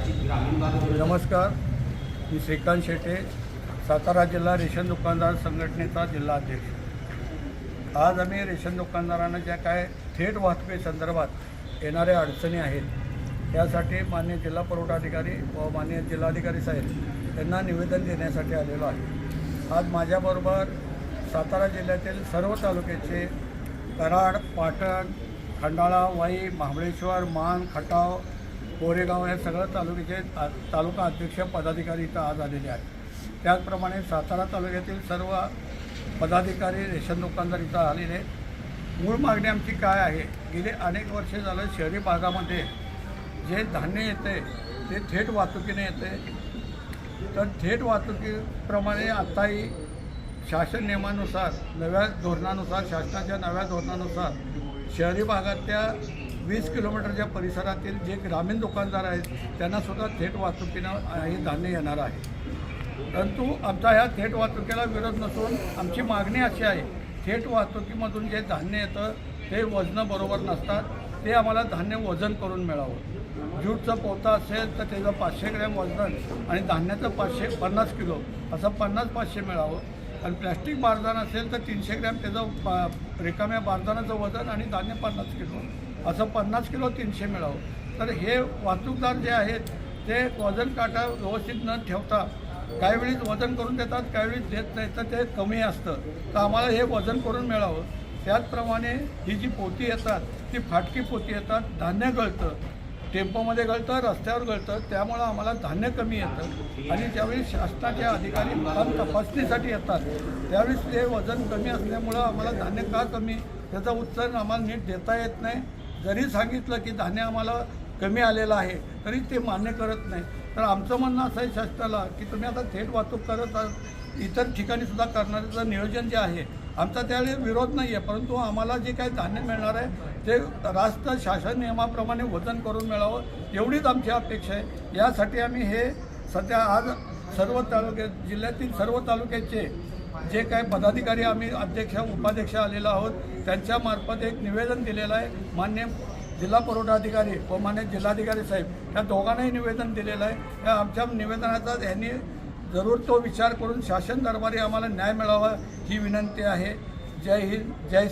नमस्कार, मी श्रीकांत शेटे, सातारा जिल्हा रेशन दुकानदार संघटनेचा जिल्हा अध्यक्ष। आज आम्ही रेशन दुकानदारांना ज्या काय थेट वाहतुकीसंदर्भात येणाऱ्या अडचणी आहेत त्यासाठी माननीय जिल्हा पुरवठाधिकारी व माननीय जिल्हाधिकारी साहेब यांना निवेदन देण्यासाठी आलेलो आहे। आज माझ्याबरोबर सातारा जिल्ह्यातील सर्व तालुक्याचे कराड, पाटण, खंडाळा, वाई, महाबळेश्वर, मान, खटाव, कोरेगाव या सगळ्या तालुक्याचे तालुका अध्यक्ष पदाधिकारी इथं आज आलेले आहेत। त्याचप्रमाणे सातारा तालुक्यातील सर्व पदाधिकारी रेशन दुकानदार इथं आलेले। मूळ मागणी आमची काय आहे, गेले अनेक वर्षे झालं शहरी भागामध्ये जे धान्य येते ते थेट वाहतुकीने येते, तर थेट वाहतुकीप्रमाणे आताही शासन नियमानुसार नव्या धोरणानुसार शासनाच्या नव्या धोरणानुसार शहरी भागातल्या 20 किलोमीटरच्या परिसरातील जे ग्रामीण दुकानदार आहेत त्यांनासुद्धा थेट वाहतुकीनं हे धान्य येणार आहे। परंतु आमचा ह्या थेट वाहतुकीला विरोध नसून आमची मागणी अशी आहे, थेट वाहतुकीमधून जे धान्य येतं ते वजनं बरोबर नसतात, ते आम्हाला धान्य वजन करून मिळावं। ज्यूटचा पोता असेल तर त्याचं 500 ग्रॅम वजन आणि धान्याचं 550 किलो असं 50-500 मिळावं, आणि प्लॅस्टिक बारदान असेल तर 300 ग्रॅम त्याचं रिकाम्या बारदानाचं वजन आणि धान्य 50 किलो असं 50 किलो 300 मिळावं। तर हे वाहतूकदार जे आहेत ते वजन काटा व्यवस्थित न ठेवता काही वेळी वजन करून देतात, काही वेळी देत नाही, तर ते कमी असतं, तर आम्हाला हे वजन करून मिळावं। त्याचप्रमाणे ही जी पोती येतात ती फाटकी पोती येतात, धान्य गळतं, टेम्पोमध्ये गळतं, रस्त्यावर गळतं, त्यामुळं आम्हाला धान्य कमी येतं। आणि ज्यावेळी शासनाचे अधिकारी माल तपासणीसाठी येतात त्यावेळेस ते वजन कमी असल्यामुळं आम्हाला धान्य का कमी त्याचं उत्तर आम्हाला नीट देता येत नाही। जरी सांगितलं की धान्य आम्हाला कमी आलेलं आहे तरी ते मान्य करत नाही। तर आमचं म्हणणं असं आहे शासनाला की तुम्ही आता थेट वाहतूक करत इतर ठिकाणीसुद्धा करण्याचं नियोजन जे आहे आमचा त्यावेळी विरोध नाही आहे, परंतु आम्हाला जे काही धान्य मिळणार आहे ते रास्त शासन नियमाप्रमाणे वजन करून मिळावं एवढीच आमची अपेक्षा आहे। यासाठी आम्ही हे सध्या आज सर्व जिल्ह्यातील सर्व तालुक्याचे जे काही पदाधिकारी आम्ही अध्यक्ष उपाध्यक्ष आलेलो आहोत त्यांच्यामार्फत एक निवेदन दिलेलं आहे। मान्य जिल्हा पुरवठाधिकारी व मान्य जिल्हाधिकारी साहेब या दोघांनाही निवेदन दिलेलं आहे। या आमच्या निवेदनाचा यांनी जरूर तो विचार करून शासन दरबारी आम्हाला न्याय मिळावा ही विनंती आहे। जय हिंद, जय